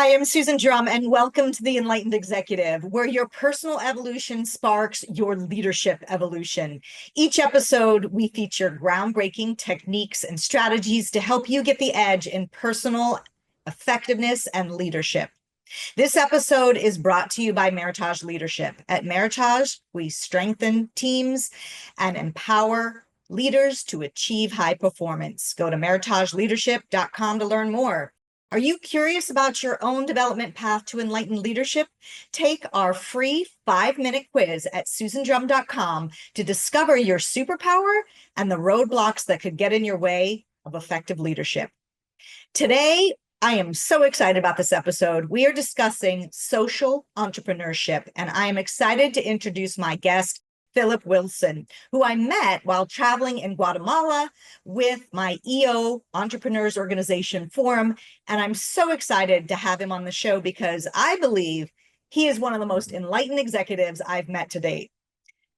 Hi, I'm Susan Drumm, and welcome to the Enlightened Executive, where your personal evolution sparks your leadership evolution. Each episode, we feature groundbreaking techniques and strategies to help you get the edge in personal effectiveness and leadership. This episode is brought to you by Meritage Leadership. At Meritage, we strengthen teams and empower leaders to achieve high performance. Go to meritageleadership.com to learn more. Are you curious about your own development path to enlightened leadership? Take our free 5-minute quiz at susandrum.com to discover your superpower and the roadblocks that could get in your way of effective leadership. Today, I am so excited about this episode. We are discussing social entrepreneurship, and I am excited to introduce my guest, Philip Wilson, who I met while traveling in Guatemala with my EO Entrepreneurs Organization Forum. And I'm so excited to have him on the show because I believe he is one of the most enlightened executives I've met to date.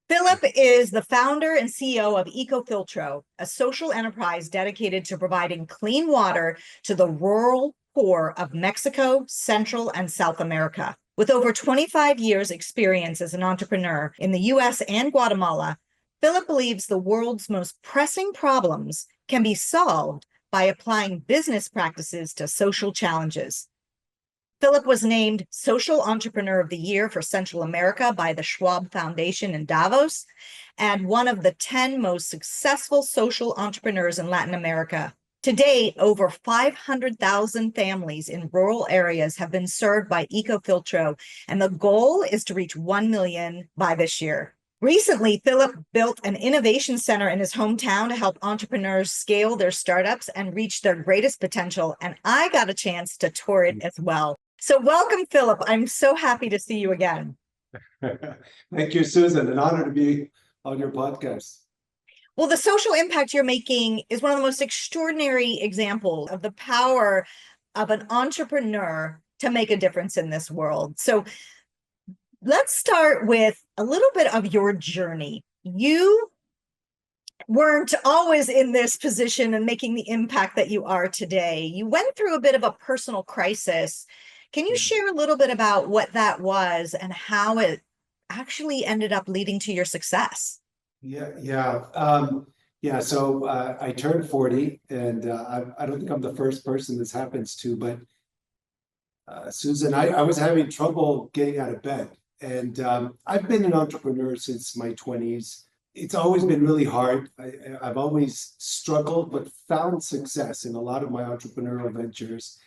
Philip is the founder and CEO of Ecofiltro, a social enterprise dedicated to providing clean water to the rural poor of Mexico, Central, and South America. With over 25 years experience as an entrepreneur in the US and Guatemala, Philip believes the world's most pressing problems can be solved by applying business practices to social challenges. Philip was named Social Entrepreneur of the Year for Central America by the Schwab Foundation in Davos, and one of the 10 most successful social entrepreneurs in Latin America. To date, over 500,000 families in rural areas have been served by Ecofiltro, and the goal is to reach 1 million by this year. Recently, Philip built an innovation center in his hometown to help entrepreneurs scale their startups and reach their greatest potential, and I got a chance to tour it as well. So welcome, Philip. I'm so happy to see you again. Thank you, Susan. An honor to be on your podcast. Well, the social impact you're making is one of the most extraordinary examples of the power of an entrepreneur to make a difference in this world. So let's start with a little bit of your journey. You weren't always in this position and making the impact that you are today. You went through a bit of a personal crisis. Can you share a little bit about what that was and how it actually ended up leading to your success? So I turned 40, and I don't think I'm the first person this happens to, but Susan, I was having trouble getting out of bed. And I've been an entrepreneur since my 20s. It's always been really hard. I've always struggled, but found success in a lot of my entrepreneurial ventures.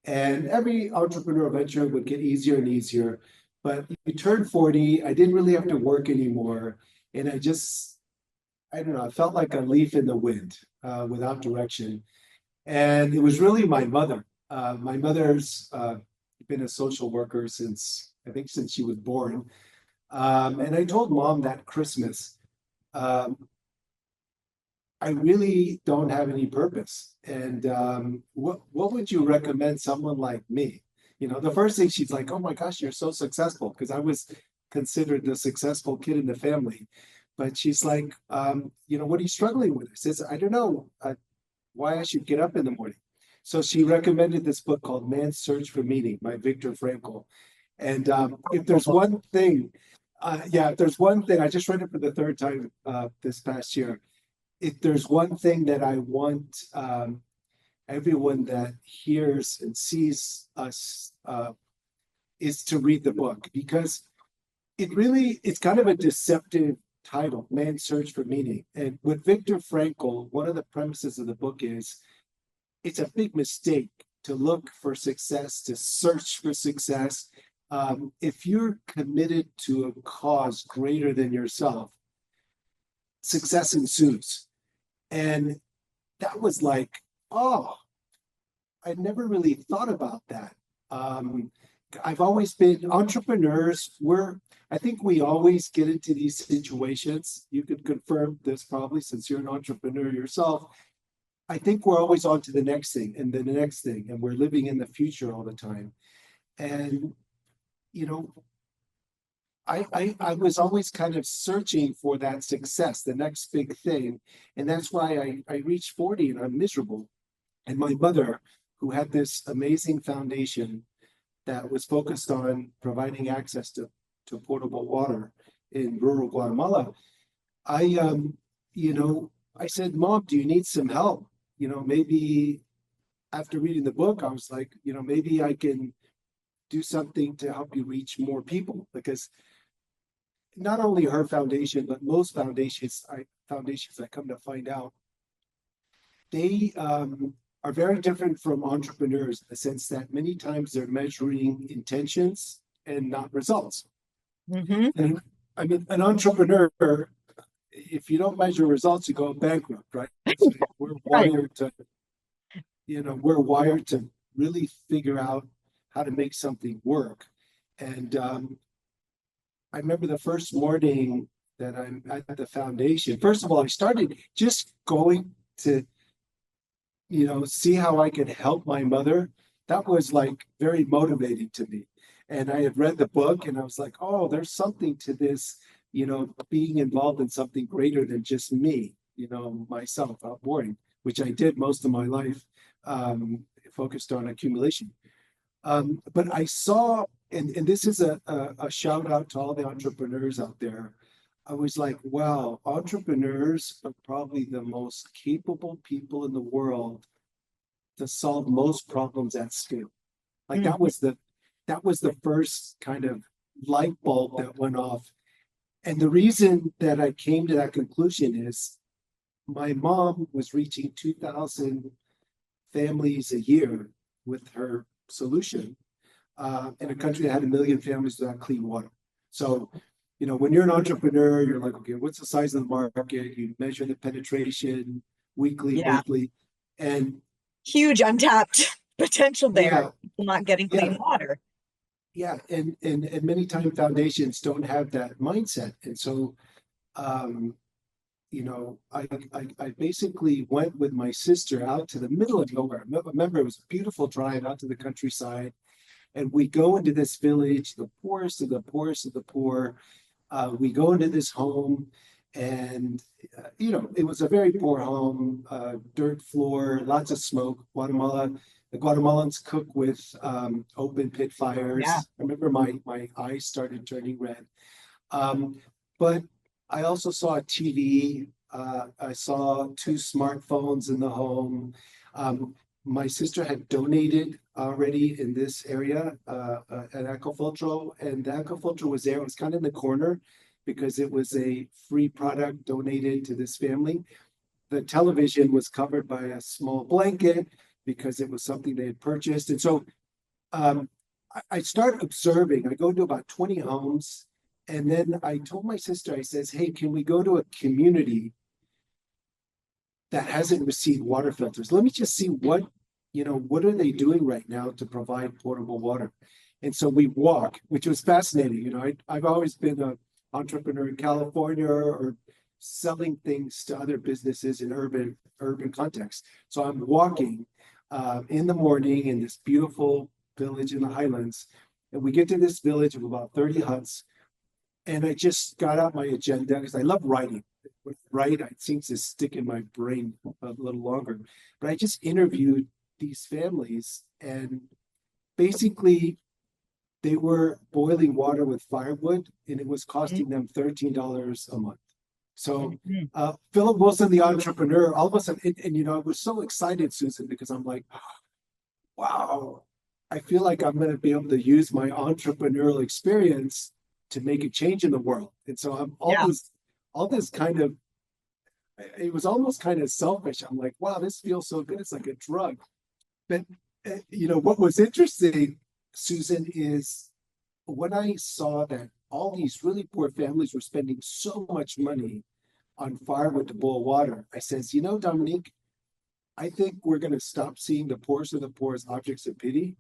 And every entrepreneurial venture would get easier and easier. But you turned 40, I didn't really have to work anymore. And I don't know, I felt like a leaf in the wind without direction. And it was really my mother. My mother's been a social worker since she was born. And I told Mom that Christmas, I really don't have any purpose. And what would you recommend someone like me? You know, the first thing she's like, oh my gosh, you're so successful, because I was considered the successful kid in the family. But she's like, what are you struggling with? I says, I don't know why I should get up in the morning. So she recommended this book called Man's Search for Meaning by Viktor Frankl. And if there's one thing, I just read it for the third time this past year. If there's one thing that I want everyone that hears and sees us is to read the book, because it's kind of a deceptive title, Man's Search for Meaning. And with Viktor Frankl, one of the premises of the book is it's a big mistake to look for success, to search for success. If you're committed to a cause greater than yourself, success ensues. And that was like, oh, I never really thought about that. I've always been entrepreneurs. I think we always get into these situations. You could confirm this probably since you're an entrepreneur yourself. I think we're always on to the next thing and then the next thing, and we're living in the future all the time. And, I was always kind of searching for that success, the next big thing. And that's why I reached 40 and I'm miserable. And my mother, who had this amazing foundation, that was focused on providing access to portable water in rural Guatemala. I, I said, Mom, do you need some help? Maybe after reading the book, I was like, maybe I can do something to help you reach more people, because not only her foundation, but most foundations I come to find out, they are very different from entrepreneurs in the sense that many times they're measuring intentions and not results. Mm-hmm. And I mean, an entrepreneur, if you don't measure results, you go bankrupt, right? So we're Right. wired to, we're wired to really figure out how to make something work. And I remember the first morning that I'm at the foundation. First of all, I started just going to, see how I could help my mother. That was like very motivating to me. And I had read the book and I was like, oh, there's something to this, being involved in something greater than just me, myself, outboarding, which I did most of my life, focused on accumulation. But I saw, and this is a shout out to all the entrepreneurs out there. I was like, wow, entrepreneurs are probably the most capable people in the world to solve most problems at scale. Like Mm-hmm. that was the first kind of light bulb that went off. And the reason that I came to that conclusion is my mom was reaching 2,000 families a year with her solution, in a country that had 1 million families without clean water. So, when you're an entrepreneur, you're like, okay, what's the size of the market? You measure the penetration weekly, Yeah. monthly, and Huge untapped potential there. yeah, People not getting clean yeah, water. yeah, and many times foundations don't have that mindset, and so um, I basically went with my sister out to the middle of nowhere. I remember it was a beautiful drive out to the countryside, and we go into this village, the poorest of the poorest of the poor. We go into this home, and it was a very poor home, dirt floor, lots of smoke. The Guatemalans cook with open pit Yeah. fires. I remember my eyes started turning red. But I also saw a TV. I saw 2 smartphones in the home. My sister had donated already in this area, at Ecofiltro, and the Ecofiltro was there. It was kind of in the corner because it was a free product donated to this family. The television was covered by a small blanket because it was something they had purchased. And so I start observing. I go to about 20 homes, and then I told my sister, I says, hey, can we go to a community that hasn't received water filters? Let me just see what are they doing right now to provide portable water? And so we walk, which was fascinating. I've always been an entrepreneur in California or selling things to other businesses in urban context. So I'm walking in the morning in this beautiful village in the highlands, and we get to this village of about 30 huts, and I just got out my agenda because I love writing. Right, it seems to stick in my brain a little longer. But I just interviewed these families, and basically they were boiling water with firewood, and it was costing them $13 a month. So Mhm. Philip Wilson, the entrepreneur, all of a sudden, and I was so excited, Susan, because I'm like, wow, I feel like I'm going to be able to use my entrepreneurial experience to make a change in the world. And so I'm Yeah. all this kind of, it was almost kind of selfish. I'm like, wow, this feels so good. It's like a drug. But what was interesting, Susan, is when I saw that all these really poor families were spending so much money on firewood to boil water, I says, Dominique, I think we're going to stop seeing the poorest of the poor as objects of pity,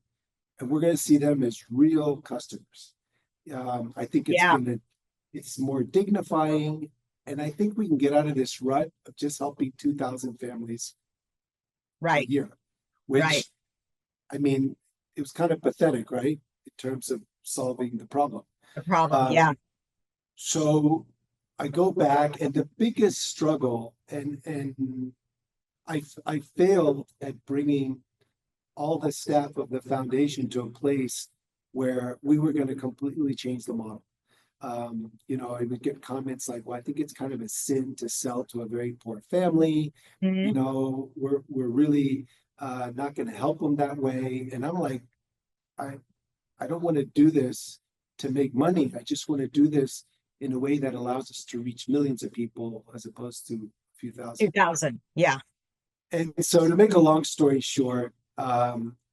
and we're going to see them as real customers. I think Yeah. it's more dignifying, and I think we can get out of this rut of just helping 2,000 families a Right. year, Right. which, I mean, it was kind of pathetic, right, in terms of solving the problem. The problem. Uh, Yeah. so I go back, and the biggest struggle, and I failed at bringing all the staff of the foundation to a place where we were going to completely change the model. I would get comments like, well, I think it's kind of a sin to sell to a very poor family. Mhm. We're really not going to help them that way. And I'm like, I, I don't want to do this to make money. I just want to do this in a way that allows us to reach millions of people as opposed to a few thousand. 2000. Yeah. And so to make a long story short,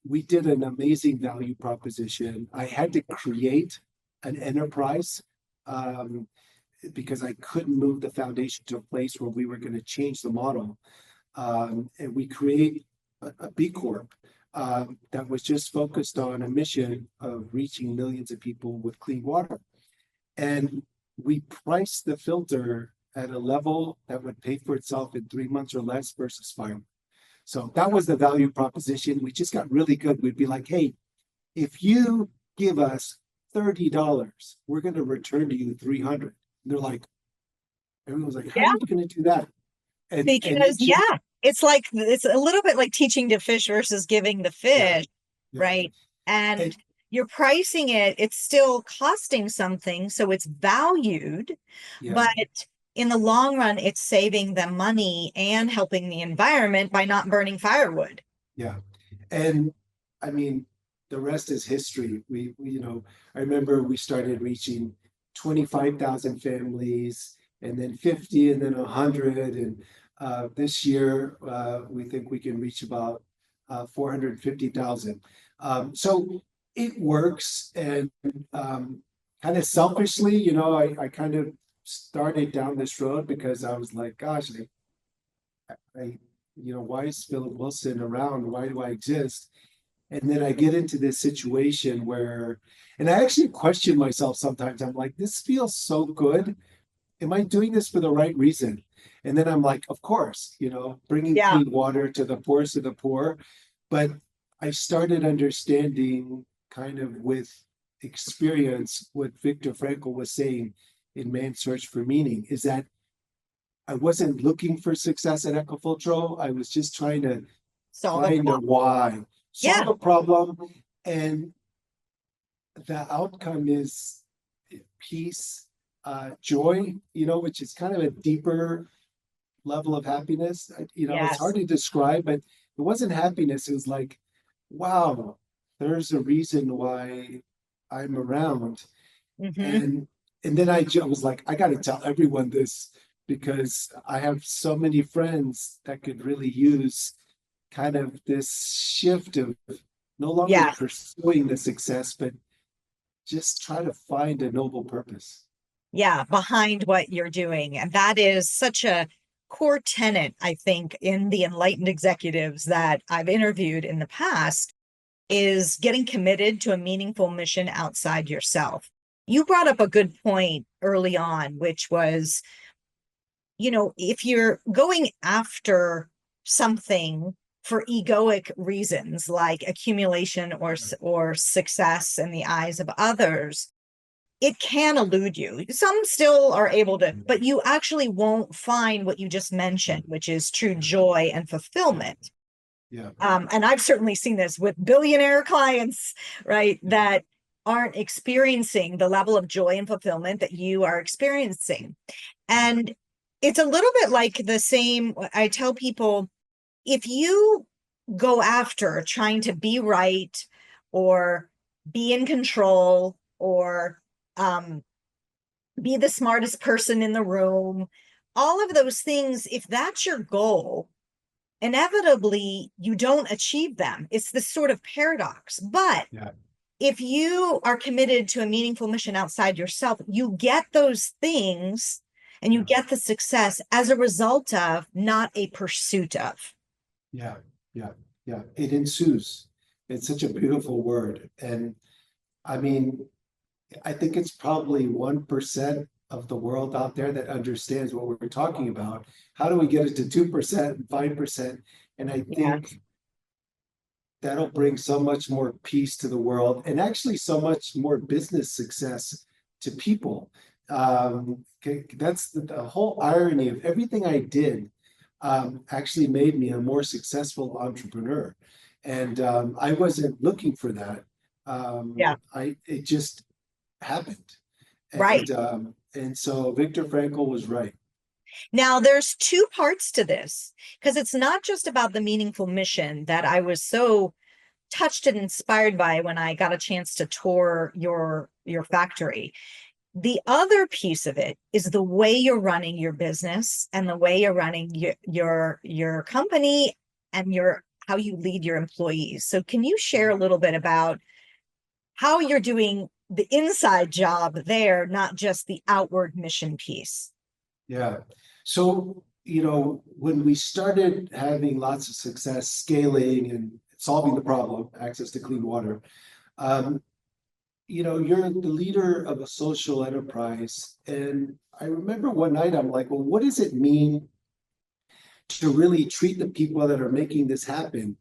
we did an amazing value proposition. I had to create an enterprise um, because I couldn't move the foundation to a place where we were going to change the model. And we create a B Corp that was just focused on a mission of reaching millions of people with clean water. And we priced the filter at a level that would pay for itself in 3 months or less versus firewood. So that was the value proposition. We just got really good. We'd be like, hey, if you give us $30, we're going to return to you 300. They're like, everyone's like, how are Yeah. you going to do that? And Because, it's just, yeah, it's a little bit like teaching to fish versus giving the yeah, fish, yeah. right? And And you're pricing it, it's still costing something, so it's valued, yeah, but in the long run, it's saving them money and helping the environment by not burning firewood. yeah. And I mean, the rest is history. I remember we started reaching 25,000 families and then 50 and then 100. And this year, we think we can reach about 450,000. So it works. And kind of selfishly, I kind of started down this road because I was like, gosh, why is Philip Wilson around? Why do I exist? And then I get into this situation where, and I actually question myself sometimes. I'm like, this feels so good. Am I doing this for the right reason? And then I'm like, of course, bringing Yeah. clean water to the poorest of the poor. But I started understanding kind of with experience what Viktor Frankl was saying in Man's Search for Meaning is that I wasn't looking for success at Ecofiltro. I was just trying to Solve a find a problem. why, Yeah. solve a problem, and the outcome is peace, joy, which is kind of a deeper level of happiness. It's Yes. hard to describe, but it wasn't happiness. It was like, wow, there's a reason why I'm around. Hmm. And then I was like, I got to tell everyone this because I have so many friends that could really use kind of this shift of no longer Yeah. pursuing the success, but just try to find a noble purpose. Yeah. Behind what you're doing. And that is such a core tenet, I think, in the enlightened executives that I've interviewed in the past is getting committed to a meaningful mission outside yourself. You brought up a good point early on, which was, if you're going after something for egoic reasons like accumulation or success in the eyes of others, it can elude you. Some still are able to, but you actually won't find what you just mentioned, which is true joy and fulfillment. Yeah. And I've certainly seen this with billionaire clients, right, that aren't experiencing the level of joy and fulfillment that you are experiencing. And it's a little bit like the same. I tell people, if you go after trying to be right or be in control or be the smartest person in the room, all of those things, if that's your goal, inevitably you don't achieve them. It's this sort of paradox. But Yeah. if you are committed to a meaningful mission outside yourself, you get those things and you Yeah. get the success as a result of, not a pursuit of. Yeah. Yeah. Yeah. It ensues. It's such a beautiful word. And I mean, I think it's probably 1% of the world out there that understands what we're talking about. How do we get it to 2% and 5%? And I Yeah. think that'll bring so much more peace to the world and actually so much more business success to people. That's the whole irony of everything I did actually made me a more successful entrepreneur. And I wasn't looking for that. Yeah. It just happened. Right. And so Viktor Frankl was right. Now, there's two parts to this because it's not just about the meaningful mission that I was so touched and inspired by when I got a chance to tour your factory. The other piece of it is the way you're running your business and the way you're running your company and your how you lead your employees. So can you share a little bit about how you're doing the inside job there, not just the outward mission piece? Yeah. So, when we started having lots of success scaling and solving the problem, access to clean water, um, you're the leader of a social enterprise. And I remember one night I'm like, well, what does it mean to really treat the people that are making this happen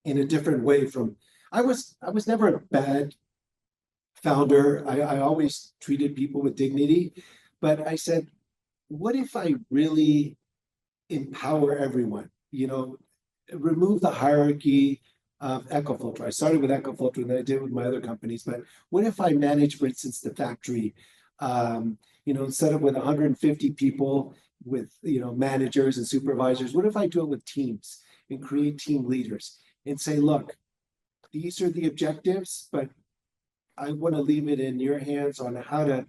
in a different way from I was never a bad founder. I always treated people with dignity. But I said, what if I really empower everyone? Remove the hierarchy of Ecofiltro. I started with Ecofiltro and then I did with my other companies. But what if I manage, for instance, the factory, instead of with 150 people with, managers and supervisors, what if I do it with teams and create team leaders and say, look, these are the objectives, but I want to leave it in your hands on how to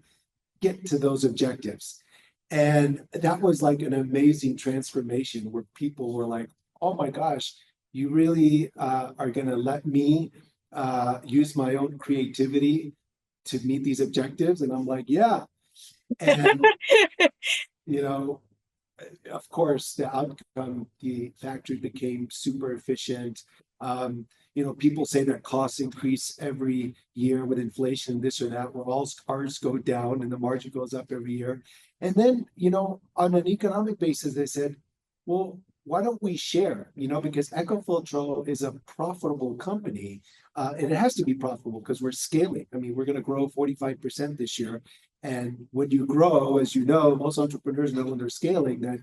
get to those objectives. And that was like an amazing transformation where people were like, oh my gosh, you really are going to let me use my own creativity to meet these objectives? And I'm like, yeah. And, you know, of course, the outcome, the factory became super efficient. Um, people say that costs increase every year with inflation, this or that. Well, all cars go down and the margin goes up every year. And then, on an economic basis, they said, well, why don't we share? Because Ecofiltro is a profitable company, and it has to be profitable because we're scaling. I mean, we're going to grow 45% this year. And when you grow, as you know, most entrepreneurs know when they're scaling that,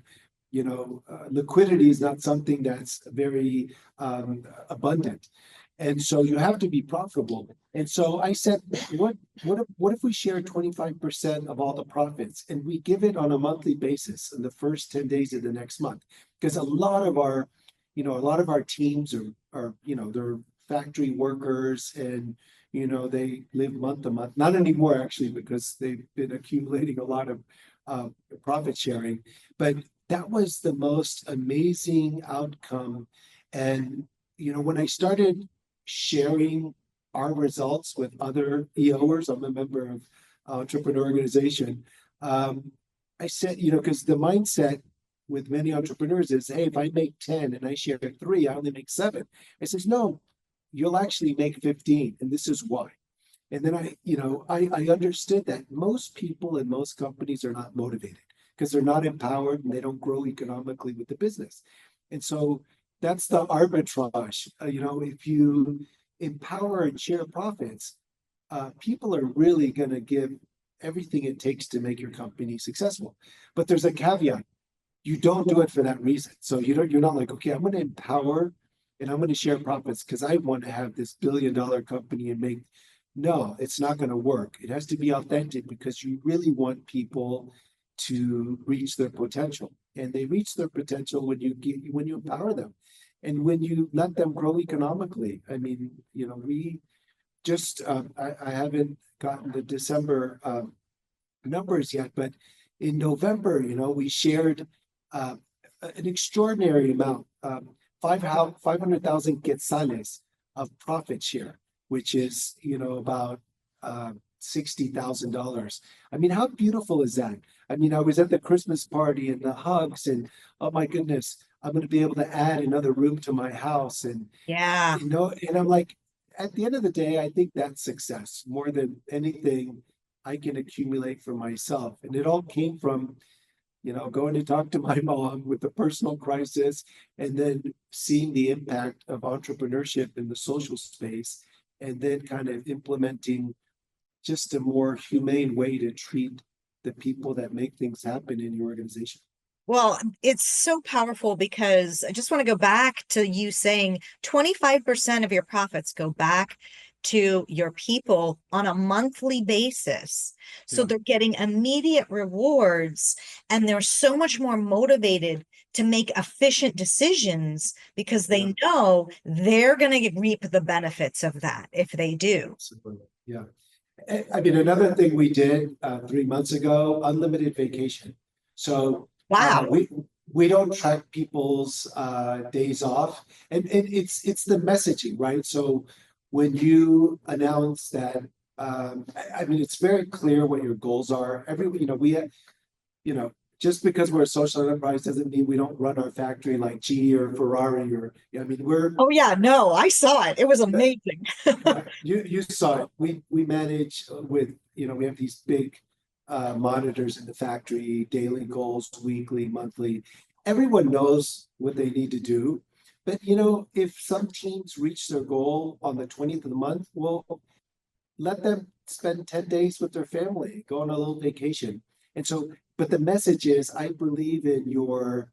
liquidity is not something that's very abundant. And so you have to be profitable. And so I said, what if we share 25% of all the profits and we give it on a monthly basis in the first 10 days of the next month? Because a lot of our teams are, they're factory workers and they live month to month. Not anymore, actually, because they've been accumulating a lot of profit sharing. But that was the most amazing outcome. And when I started sharing our results with other EOers, I'm a member of entrepreneur organization. I said, because the mindset with many entrepreneurs is, hey, if I make 10 and I share 3, I only make 7. I says, no, you'll actually make 15, and this is why. And then I understood that most people and most companies are not motivated because they're not empowered and they don't grow economically with the business. And so that's the arbitrage. If you empower and share profits, people are really going to give everything it takes to make your company successful. But there's a caveat. You don't do it for that reason. So you're not like, okay, I'm going to empower and I'm going to share profits because I want to have this $1 billion company and make. No, it's not going to work. It has to be authentic because you really want people to reach their potential, and they reach their potential when you empower them, and when you let them grow economically. I mean, we just I haven't gotten the December numbers yet, but in November, we shared an extraordinary amount, 500,000 quetzales of profit share, which is, about $60,000. I mean, how beautiful is that? I mean, I was at the Christmas party and the hugs, and oh my goodness, I'm going to be able to add another room to my house, and Yeah. and I'm like, at the end of the day, I think that's success more than anything I can accumulate for myself, and it all came from going to talk to my mom with the personal crisis and then seeing the impact of entrepreneurship in the social space and then kind of implementing just a more humane way to treat the people that make things happen in your organization. Well, it's so powerful because I just want to go back to you saying 25% of your profits go back to your people on a monthly basis. So Yeah. they're getting immediate rewards and they're so much more motivated to make efficient decisions because Yeah. they know they're going to reap the benefits of that if they do. Absolutely. Yeah. I mean, another thing we did 3 months ago, unlimited vacation. So Wow. we don't track people's days off, and it's the messaging, right? So when you announce that, I mean, it's very clear what your goals are. You know, just because we're a social enterprise doesn't mean we don't run our factory like GE or Ferrari or, I mean, Oh yeah, no, I saw it. It was amazing. you saw it. We manage with, we have these big monitors in the factory, daily goals, weekly, monthly. Everyone knows what they need to do. But if some teams reach their goal on the 20th of the month, well, let them spend 10 days with their family, go on a little vacation. And so, but the message is, I believe in your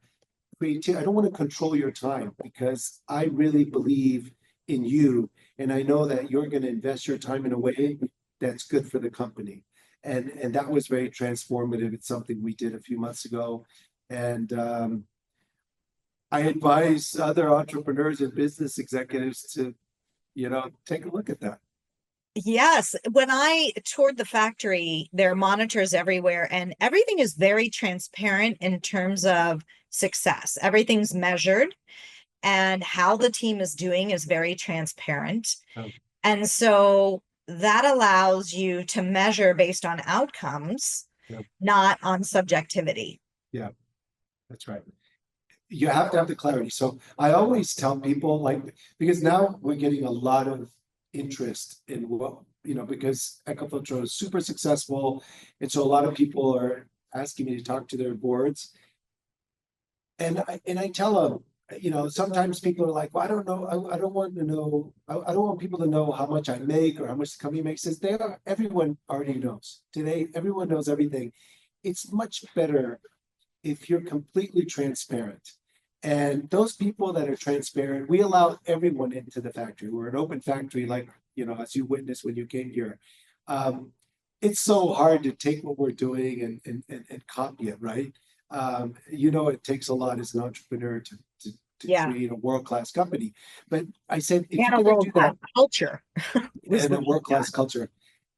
creativity. I don't want to control your time because I really believe in you. And I know that you're going to invest your time in a way that's good for the company. And that was very transformative. It's something we did a few months ago. And I advise other entrepreneurs and business executives to, take a look at that. Yes, when I toured the factory, there are monitors everywhere, and everything is very transparent in terms of success. Everything's measured, and how the team is doing is very transparent. Oh, And so that allows you to measure based on outcomes, yeah, not on subjectivity. yeah, that's right. You have to have the clarity. So I always tell people, like, because now we're getting a lot of interest in what, because Ecofiltro is super successful. And so a lot of people are asking me to talk to their boards. And I tell them, sometimes people are like, well, I don't know. I don't want to know. I don't want people to know how much I make or how much the company makes. Everyone already knows. Today, everyone knows everything. It's much better if you're completely transparent. And those people that are transparent, we allow everyone into the factory. We're an open factory, like, as you witnessed when you came here. Um, it's so hard to take what we're doing and copy it, right? It takes a lot as an entrepreneur to Yeah. create a world-class company. But I said, if And you're a going to do world-class that, culture. and a world-class culture.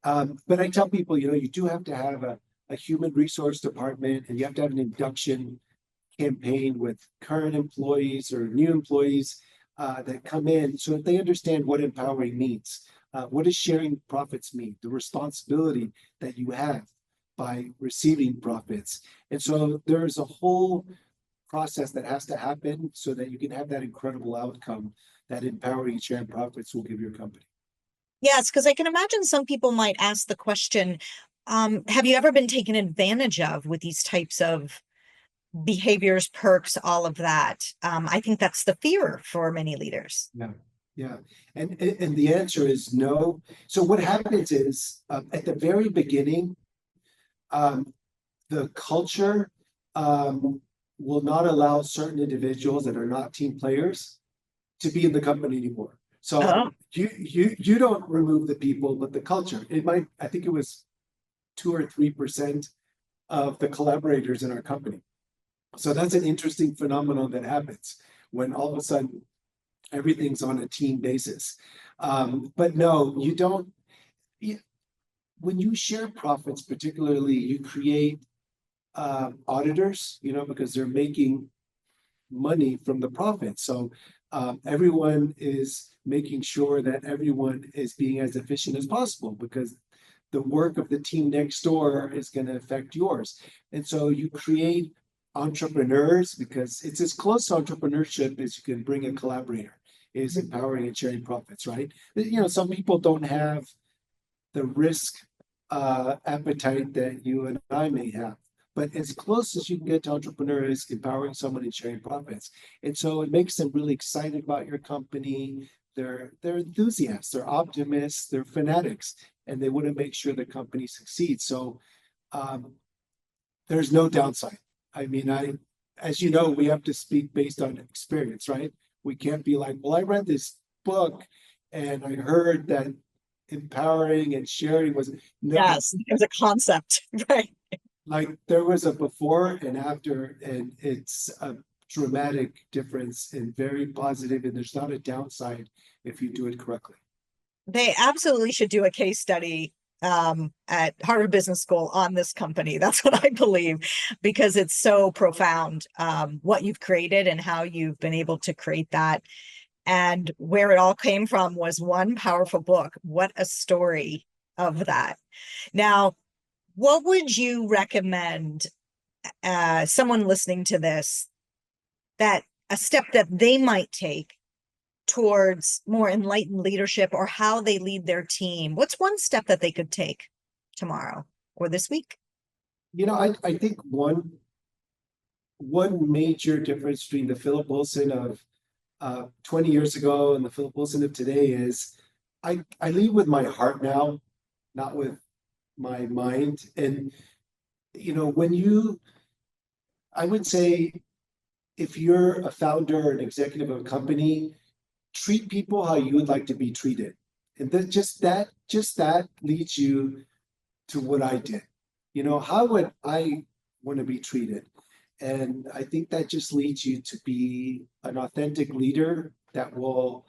But I tell people, you do have to have a human resource department, and you have to have an induction campaign with current employees or new employees that come in so that they understand what empowering means. What does sharing profits mean? The responsibility that you have by receiving profits. And so there's a whole process that has to happen so that you can have that incredible outcome that empowering sharing profits will give your company. Yes, because I can imagine some people might ask the question, have you ever been taken advantage of with these types of behaviors, perks, all of that? I think that's the fear for many leaders. Yeah, yeah. And the answer is no. So what happens is at the very beginning, um, the culture will not allow certain individuals that are not team players to be in the company anymore. So Oh, you don't remove the people, but the culture. I think it was 2 or 3% of the collaborators in our company. So that's an interesting phenomenon that happens when all of a sudden everything's on a team basis. But no, you don't. When you share profits, particularly, you create auditors, because they're making money from the profit. So everyone is making sure that everyone is being as efficient as possible because the work of the team next door is going to affect yours. And so you create entrepreneurs because it's as close to entrepreneurship as you can bring a collaborator is empowering and sharing profits, right? Some people don't have the risk appetite that you and I may have. But as close as you can get to entrepreneurs, empowering someone and sharing profits. And so it makes them really excited about your company. They're enthusiasts, they're optimists, they're fanatics, and they want to make sure the company succeeds. So there's no downside. I mean, as you know, we have to speak based on experience, right? We can't be like, well, I read this book and I heard that empowering and sharing was Yes, it was a concept, right? like there was a before and after, and it's a dramatic difference and very positive, and there's not a downside if you do it correctly. They absolutely should do a case study at Harvard Business School on this company. That's what I believe, because it's so profound, what you've created and how you've been able to create that. And where it all came from was one powerful book. What a story of that. Now, what would you recommend someone listening to this, that a step that they might take towards more enlightened leadership, or how they lead their team? What's one step that they could take tomorrow or this week? I think one major difference between the Philip Wilson of 20 years ago and the Philip Wilson of today is I lead with my heart now, not with my mind. And when I would say, if you're a founder or an executive of a company, treat people how you would like to be treated. And then just that leads you to what I did. How would I want to be treated? And I think that just leads you to be an authentic leader that will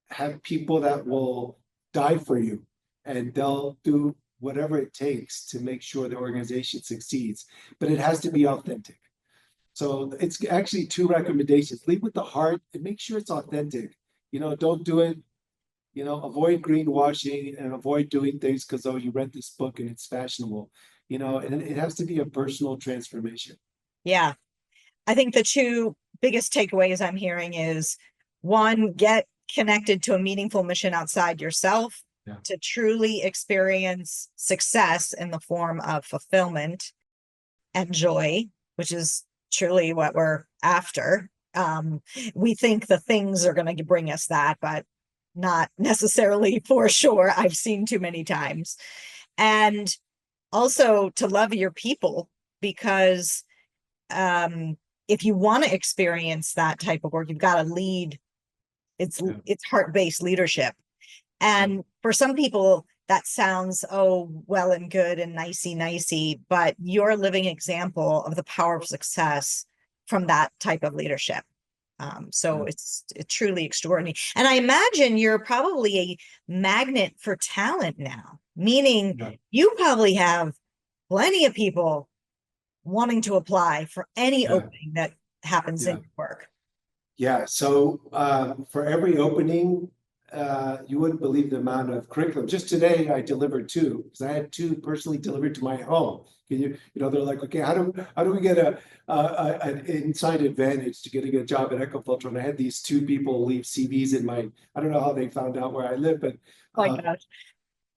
have people that will die for you, and they'll do whatever it takes to make sure the organization succeeds. But it has to be authentic. So it's actually two recommendations: lead with the heart and make sure it's authentic. Don't do it, avoid greenwashing and avoid doing things because, oh, you read this book and it's fashionable, and it has to be a personal transformation. Yeah. I think the two biggest takeaways I'm hearing is, one, get connected to a meaningful mission outside yourself, Yeah. to truly experience success in the form of fulfillment and joy, which is truly what we're after. We think the things are going to bring us that, but not necessarily for sure. I've seen too many times. And also to love your people, because if you want to experience that type of work, you've got to lead. Yeah. It's heart-based leadership. And for some people, that sounds, oh, well and good and nicey, but you're a living example of the power of success from that type of leadership. So Yeah. it's truly extraordinary. And I imagine you're probably a magnet for talent now, meaning Yeah. you probably have plenty of people wanting to apply for any Yeah. opening that happens in Yeah. your work. Yeah. So for every opening, you wouldn't believe the amount of curriculum. Just today, I delivered two, because I had two personally delivered to my home. They're like, okay, how do we get an inside advantage to getting a job at Ecofiltro? And I had these two people leave CVs in my. I don't know how they found out where I live, but Oh my gosh.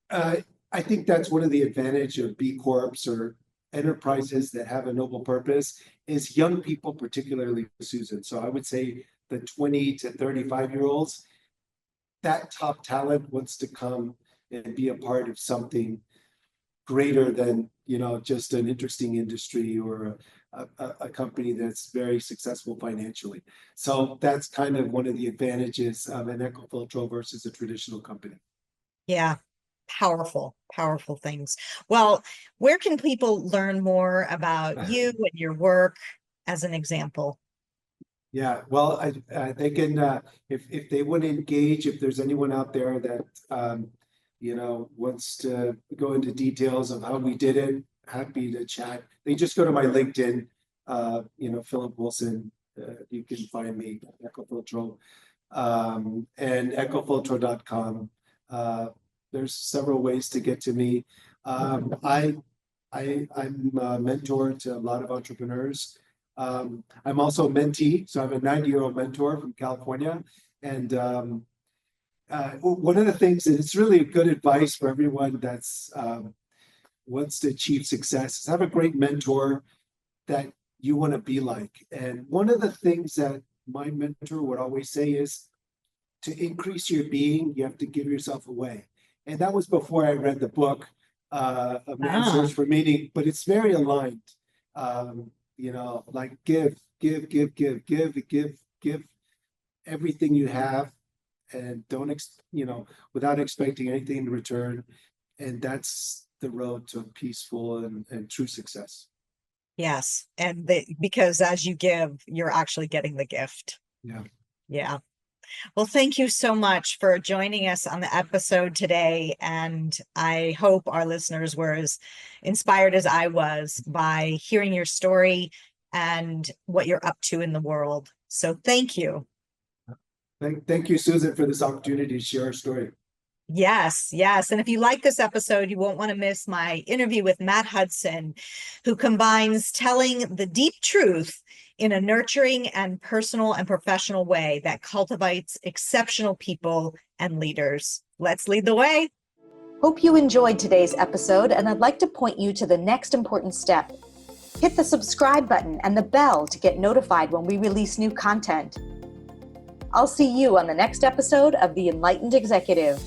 uh, I think that's one of the advantage of B Corps or enterprises that have a noble purpose, is young people, particularly Susan. So I would say the 20 to 35-year-olds, that top talent wants to come and be a part of something greater than, just an interesting industry or a company that's very successful financially. So that's kind of one of the advantages of an Ecofiltro versus a traditional company. Yeah. Powerful things. Well, where can people learn more about you and your work as an example? Yeah, well, they can, if they want to engage, if there's anyone out there that, wants to go into details of how we did it, happy to chat. They just go to my LinkedIn, Philip Wilson. You can find me at Ecofiltro, and ecofiltro.com. There's several ways to get to me. I'm a mentor to a lot of entrepreneurs. I'm also a mentee, so I have a 90-year-old mentor from California. And one of the things, and it's really good advice for everyone that's wants to achieve success, is have a great mentor that you want to be like. And one of the things that my mentor would always say is, to increase your being, you have to give yourself away. And that was before I read the book, A Man's Search for Meaning, but it's very aligned. Like give everything you have, and don't, without expecting anything in return. And that's the road to peaceful and true success. Yes. And because as you give, you're actually getting the gift. Yeah. Yeah. Well, thank you so much for joining us on the episode today. And I hope our listeners were as inspired as I was by hearing your story and what you're up to in the world. So thank you. Thank you, Susan, for this opportunity to share our story. Yes, yes. And if you like this episode, you won't want to miss my interview with Matt Hudson, who combines telling the deep truth in a nurturing and personal and professional way that cultivates exceptional people and leaders. Let's lead the way. Hope you enjoyed today's episode, and I'd like to point you to the next important step. Hit the subscribe button and the bell to get notified when we release new content. I'll see you on the next episode of The Enlightened Executive.